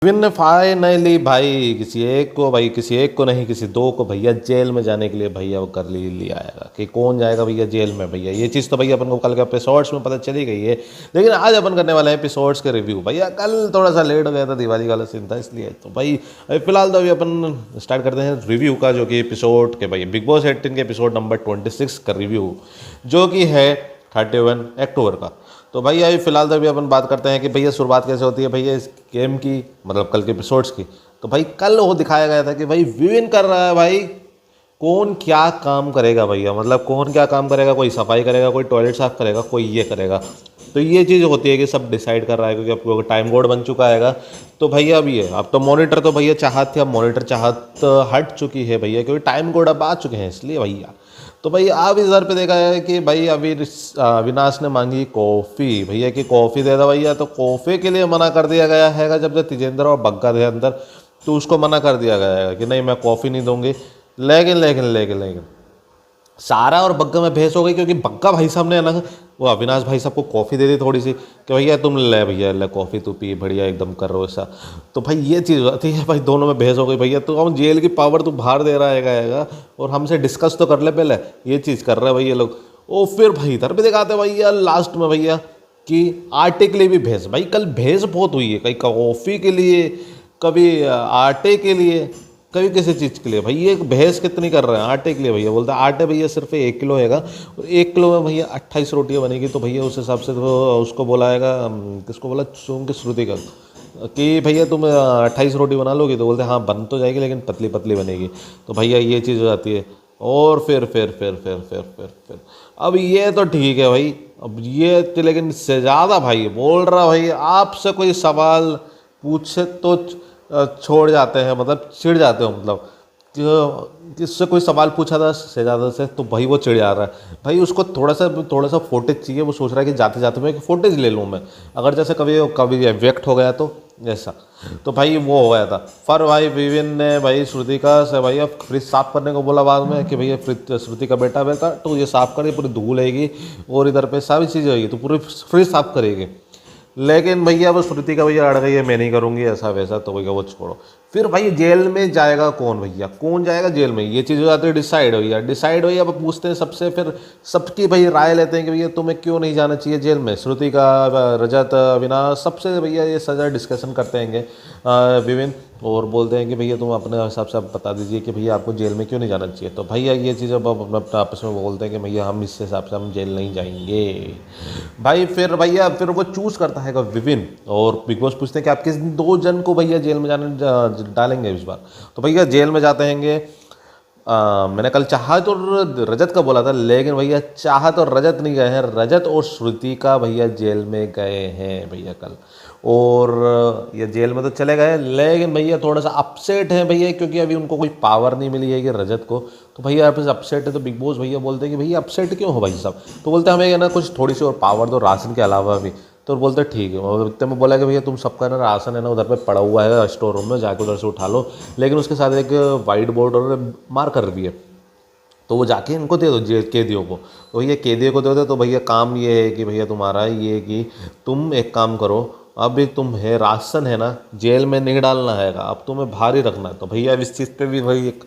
Win finally भाई किसी एक को नहीं किसी दो को भैया जेल में जाने के लिए भैया वो कर लिया आएगा कि कौन जाएगा भैया जेल में। भैया ये चीज़ तो भैया अपन को कल के एपिसोड्स में पता चली गई है, लेकिन आज अपन करने वाले हैं एपिसोड्स के रिव्यू। भैया कल थोड़ा सा लेट हो गया था, दिवाली वाला सीन था इसलिए। तो भाई अभी फिलहाल तो अभी अपन स्टार्ट करते हैं रिव्यू का, जो कि एपिसोड के भैया बिग बॉस 18 के एपिसोड नंबर 26 का रिव्यू, जो कि है 31 अक्टूबर का। तो भाई अभी फिलहाल तो अभी अपन बात करते हैं कि भैया शुरुआत कैसे होती है भैया इस गेम की, मतलब कल के एपिसोड्स की। तो भाई कल वो दिखाया गया था कि भाई विविन कर रहा है भाई, कौन क्या काम करेगा भैया, मतलब कौन क्या काम करेगा, कोई सफाई करेगा, कोई टॉयलेट साफ करेगा, कोई ये करेगा। तो ये चीज़ होती है कि सब डिसाइड कर रहा है, क्योंकि अब टाइम कोड बन चुका है। तो भैया अभी है, अब तो मॉनिटर तो भैया चाहत थी, अब मॉनिटर चाहत हट चुकी है भैया, क्योंकि टाइम कोड अब आ चुके हैं इसलिए भैया। तो भाई अब इधर पे देखा है कि भाई अभी अविनाश ने मांगी कॉफ़ी भैया कि कॉफ़ी दे दो भैया। तो कॉफ़ी के लिए मना कर दिया गया है, जब से तेजेंद्र और बग्गा थे अंदर तो उसको मना कर दिया गया है कि नहीं मैं कॉफ़ी नहीं दूंगी। लेकिन लेकिन लेकिन लेकिन सारा और बग्गा में बहस हो गई, क्योंकि बग्गा भाई साहब ने है ना वो अविनाश भाई साहब को कॉफ़ी दे दी थोड़ी सी कि भैया तुम ले भैया ले कॉफ़ी तू पी बढ़िया एकदम कर रहे हो ऐसा। तो भाई ये चीज़ होती है भाई, दोनों में बहस हो गई भैया। तो हम जेल की पावर तू बाहर दे रहा है और हमसे डिस्कस तो कर ले पहले, ये चीज़ कर रहे हैं भैया लोग। और फिर भाई इधर पे दिखाते भैया लास्ट में भैया कि आटे के लिए भी बहस। भाई कल बहस बहुत हुई है, कहीं कॉफ़ी के लिए, कभी आटे के लिए, कभी किसी चीज़ के लिए। भाई ये बहस कितनी कर रहे हैं आटे के लिए भैया। बोलता है आटे भैया सिर्फ 1 किलो हैगा और 1 किलो में भैया 28 रोटियाँ बनेगी। तो भैया उस हिसाब से तो उसको बोला है, किसको बोला, सोम की श्रुति का, कि भैया तुम 28 रोटी बना लोगे। तो बोलते हैं हाँ बन तो जाएगी लेकिन पतली पतली बनेगी। तो भैया ये चीज़ हो जाती है। और फिर अब ये तो ठीक है भाई, अब ये तो लेकिन इससे ज़्यादा भाई बोल रहा भाई आपसे कोई सवाल पूछे तो छोड़ जाते हैं, मतलब चिढ़ जाते हो, मतलब किससे कोई सवाल पूछा था शहजादा से तो भाई वो चिढ़ जा रहा है। भाई उसको थोड़ा सा फुटेज चाहिए, वो सोच रहा है कि जाते जाते मैं फुटेज ले लूँ मैं, अगर जैसे कभी कभी व्यक्त हो गया तो ऐसा। तो भाई वो हो गया था। पर भाई विविन ने भाई श्रुतिका से भैया फ्रिज साफ करने को बोला बाद में कि भैया श्रुति का बेटा बेटा तो ये साफ कर, पूरी धूल आएगी और इधर पे सारी चीज़ें होगी तो पूरी फ्रिज साफ करेगी। लेकिन भैया वो श्रुति का भैया अड़ गई है, मैं नहीं करूँगी ऐसा वैसा। तो भैया वो छोड़ो। फिर भाई जेल में जाएगा कौन भैया, कौन जाएगा जेल में, ये चीज़ हो जाती है डिसाइड हो गया। डिसाइड हो गया, अब पूछते हैं सबसे, फिर सबकी भाई राय लेते हैं कि भैया तुम्हें क्यों नहीं जाना चाहिए जेल में। श्रुति का, रजत, अविनाश, सबसे भैया ये सजा डिस्कशन करते हैं विविन, और बोलते हैं कि भैया तुम अपने हिसाब से आप बता दीजिए कि भैया आपको जेल में क्यों नहीं जाना चाहिए। तो भैया ये चीज़ अब अपना आपस में बोलते हैं कि भैया हम इस हिसाब से हम जेल नहीं जाएंगे भाई। फिर भैया फिर वो चूज़ करता है विविन, और बिग बॉस पूछते हैं कि आप किस 2 जन को भैया जेल में जाने डालेंगे इस बार। तो भैया जेल में जाते हैंगे मैंने कल चाहत और रजत का बोला था, लेकिन भैया चाहत और रजत नहीं गए हैं, रजत और श्रुति का भैया जेल में गए हैं भैया कल। और ये जेल में तो चले गए, लेकिन भैया थोड़ा सा अपसेट है भैया, क्योंकि अभी उनको कोई पावर नहीं मिली है कि रजत को। तो भैया आप अपसेट है। तो बिग बॉस भैया बोलते हैं कि भैया अपसेट क्यों हो भाई साहब। तो बोलते हैं हमें ना कुछ थोड़ी सी और पावर दो राशन के अलावा भी। तो बोलते ठीक है। और इतने में बोला कि भैया तुम सबका ना राशन है ना उधर पे पड़ा हुआ है स्टोर रूम में, जाके उधर से उठा लो, लेकिन उसके साथ एक वाइट बोर्ड और मार्कर भी है, तो वो जाके इनको दे दो कैदियों को। तो भैया कैदियों को दे दो। तो भैया काम ये है कि भैया तुम्हारा ये है कि तुम एक काम करो, अब तुम्हें राशन है ना जेल में नहीं डालना है, अब तुम्हें बाहर ही रखना है। तो भैया इस चीज़ पे भी भाई एक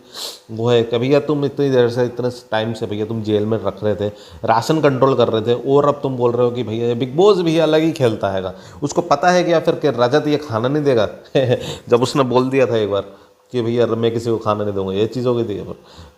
वो है कि भैया तुम इतनी देर से इतने टाइम से भैया तुम जेल में रख रहे थे, राशन कंट्रोल कर रहे थे, और अब तुम बोल रहे हो कि भैया बिग बॉस भी अलग ही खेलता है। उसको पता है कि या फिर रजत ये खाना नहीं देगा जब उसने बोल दिया था एक बार कि भैया मैं किसी को खाना नहीं दूंगा, ये चीज़ हो गई थी।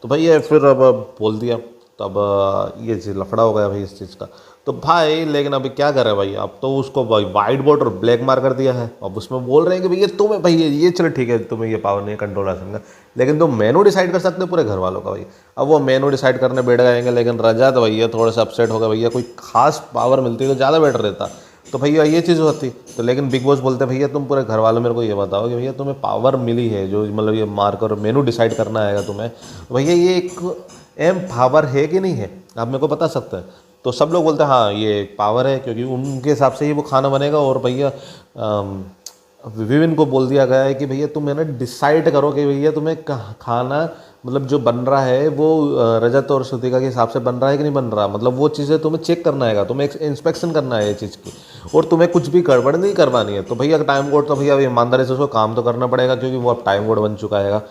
तो भैया फिर अब बोल दिया, तो अब ये चीज़ लफड़ा हो गया भाई इस चीज़ का। तो भाई लेकिन अभी क्या कर रहे हैं भाई, अब तो उसको भाई वाइट बोर्ड और ब्लैक मार कर दिया है। अब उसमें बोल रहे हैं कि भैया तुम्हें भाई ये चलो ठीक है तुम्हें ये पावर नहीं है कंट्रोल राशन का, लेकिन तुम मेनू डिसाइड कर सकते हो पूरे घर वालों का भाई। अब वो मेनू डिसाइड करने बैठ जाएंगे, लेकिन रजा तो भैया थोड़ा सा अपसेट होगा, भैया कोई खास पावर मिलती तो ज़्यादा बेटर रहता। तो भैया ये चीज़ होती। तो लेकिन बिग बॉस बोलते भैया तुम पूरे घर वालों मेरे को ये बताओ कि भैया तुम्हें पावर मिली है जो मतलब ये मार कर मेनू डिसाइड करना आएगा तुम्हें, तो भैया ये एक एम पावर है कि नहीं है, आप मेरे को बता सकते हैं। तो सब लोग बोलते हैं हाँ ये पावर है, क्योंकि उनके हिसाब से ही वो खाना बनेगा। और भैया विविन को बोल दिया गया है कि भैया तुम है ना डिसाइड करो कि भैया तुम्हें खाना मतलब जो बन रहा है वो रजत और श्रुतिका के हिसाब से बन रहा है कि नहीं बन रहा, मतलब वो चीज़ें तुम्हें चेक करना है, तुम्हें इंस्पेक्शन करना है ये चीज़ की, और तुम्हें कुछ भी गड़बड़ नहीं करवानी है। तो भैया टाइम कोड तो भैया ईमानदारी से उसको काम तो करना पड़ेगा, क्योंकि वो अब टाइम कोड बन चुका है।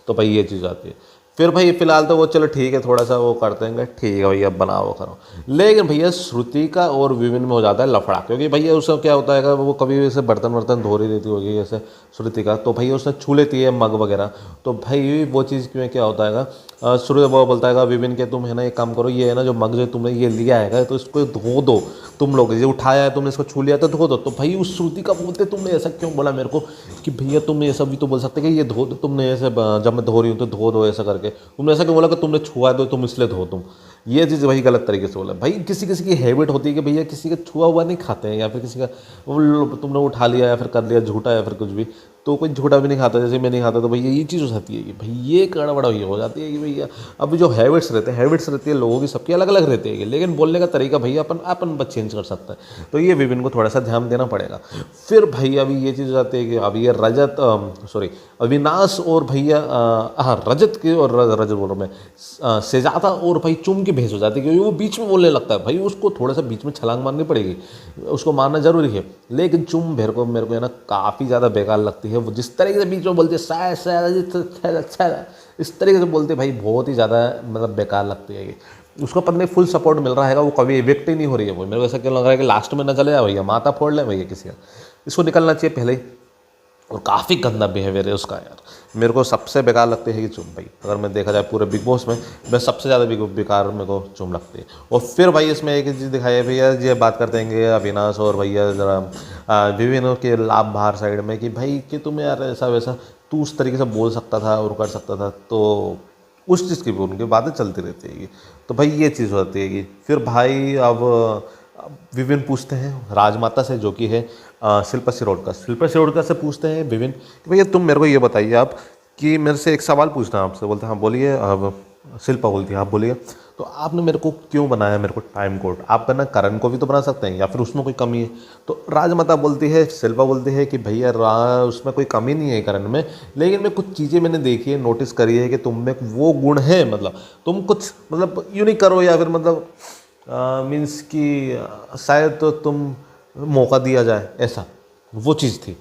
तो भाई ये चीज़ आती है। फिर भाई फिलहाल तो वो चलो ठीक है, थोड़ा सा वो कर देंगे, ठीक है भैया बनाओ करो। लेकिन भैया श्रुतिका और विविन में हो जाता है लफड़ा, क्योंकि भैया उसका क्या होता है वो कभी ऐसे बर्तन वर्तन धो रही रहती होगी जैसे श्रुतिका, तो भैया उसने छू लेती है मग वगैरह। तो भाई वो चीज़ क्यों क्या होता है शुरू वो बोलता है विविन के तुम है ना एक काम करो, ये है ना जो मग जो तुमने ये लिया है तो इसको धो दो, तुम लोग ये उठाया है तुमने इसको छू लिया तो धो दो। तो भाई उस श्रुतिका बोलते तुमने ऐसा क्यों बोला मेरे को कि भैया तुम ऐसा भी तो बोल सकते कि ये धो दो, तुमने ऐसे जब मैं धो रही हूँ तो धो दो ऐसा करके, तुमने ऐसा क्यों बोला कि तुमने छुआ दो तुम इसलिए धो तुम। ये चीज़ भाई गलत तरीके से बोला। भाई किसी किसी की हैबिट होती है कि भैया किसी का छुआ हुआ नहीं खाते हैं, या फिर किसी का तुमने उठा लिया या फिर कर लिया झूठा या फिर कुछ भी, तो कोई झूठा भी नहीं खाता जैसे मैं नहीं खाता। तो भैया ये चीज़ हो जाती है कि भाई ये गड़बड़ ये हो जाती है कि भैया अब जो हैबिट्स रहती है लोगों की सबकी अलग अलग रहती है, लेकिन बोलने का तरीका भैया अपन बस चेंज कर सकते हैं। तो ये विभिन्न को थोड़ा सा ध्यान देना पड़ेगा। फिर भैया अभी ये चीज़ हो जाती है कि अभी ये अविनाश और भैया हाँ रजत की और रजत बोल रहा मैं शेजादा और भाई चुम की बहस हो जाती है, क्योंकि वो बीच में बोलने लगता है। भाई उसको थोड़ा सा बीच में छलांग मारनी पड़ेगी, उसको मारना जरूरी है। लेकिन चुम मेरे को है ना काफ़ी ज़्यादा बेकार लगती है। वो जिस तरीके से बीच में बोलते इस तरीके से बोलते भाई बहुत ही ज़्यादा मतलब बेकार लगती है। ये उसको पता नहीं फुल सपोर्ट मिल रहा है, वो कभी इवेक्ट ही नहीं हो रही है। वो मेरे को ऐसा क्यों लग रहा है कि लास्ट में ना चले जाए भैया माथा फोड़ ले भैया किसी का, इसको निकलना चाहिए पहले ही। और काफ़ी गंदा बिहेवियर है उसका यार, मेरे को सबसे बेकार लगती है कि चुम भाई। अगर मैं देखा जाए पूरे बिग बॉस में मैं सबसे ज़्यादा बेकार मेरे को चुम लगती है। और फिर भाई इसमें एक चीज़ दिखाई है भैया, ये बात करते हैं अविनाश और भैया ज़रा विभिन्न के लाभ बाहर साइड में कि भाई कि तुम यार ऐसा वैसा तू उस तरीके से बोल सकता था और कर सकता था, तो उस चीज़ की भी उनकी बातें चलती रहती है। तो भाई ये चीज़ होती है कि फिर भाई अब विभिन्न पूछते हैं राजमाता से जो कि है शिल्पा शिरोडकर से पूछते हैं विभिन्न कि भैया तुम मेरे को ये बताइए आप कि मेरे से एक सवाल पूछना आपसे। बोलते हैं हाँ बोलिए। अब शिल्पा बोलती है आप बोलिए। तो आपने मेरे को क्यों बनाया मेरे को टाइम कोड, आप ना करण को भी तो बना सकते हैं या फिर उसमें कोई कमी है। तो राजमाता बोलती है शिल्पा बोलती है कि भैया उसमें कोई कमी नहीं है करण में, लेकिन मैं कुछ चीज़ें मैंने देखी है नोटिस करी है कि तुम में वो गुण है, मतलब तुम कुछ मतलब यूनिक करो या फिर मतलब मीन्स कि शायद तो तुम मौका दिया जाए ऐसा वो चीज़ थी,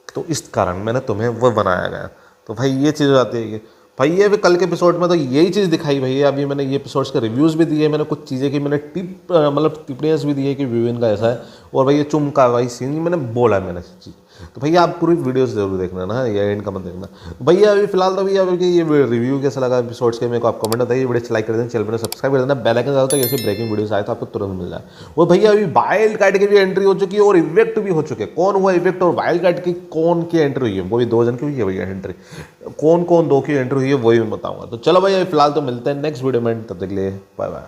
तो इस कारण मैंने तुम्हें वो बनाया गया। तो भाई ये चीज़ हो जाती है कि भाई ये भी कल के एपिसोड में तो यही चीज़ दिखाई भैया। अभी मैंने ये एपिसोड्स के रिव्यूज़ भी दिए, मैंने कुछ चीज़ें की मैंने मतलब टिप्पणियाँ भी दी है कि विविन का ऐसा है, और भाई ये चुम का भाई सीन मैंने बोला मैंने चीज़। तो भैया आप पूरी वीडियोस जरूर देखना ना, ये एंड का मत देखना भैया। अभी फिलहाल तो भैया ये रिव्यू कैसा लगा एपिसोड्स के मेरे को आप कमेंट बताइए, वीडियो लाइक कर देना, चैनल पर सब्सक्राइब कर देना, बेल आइकन दबाओ ताकि ऐसे ब्रेकिंग वीडियोस आए तो आपको तुरंत मिल जाए। वो भैया अभी वाइल्ड कार्ड की भी एंट्री हो चुकी है और इवेक्ट भी हो चुके हैं। कौन हुआ इवेक्ट और वाइल्ड कार्ड की कौन की एंट्री हुई है, वो भी 2 जन की हुई है भैया एंट्री, कौन 2 की एंट्री हुई है वही मैं बताऊंगा। तो चलो भैया फिलहाल तो मिलते हैं नेक्स्ट वीडियो में, तब तक के लिए बाय बाय।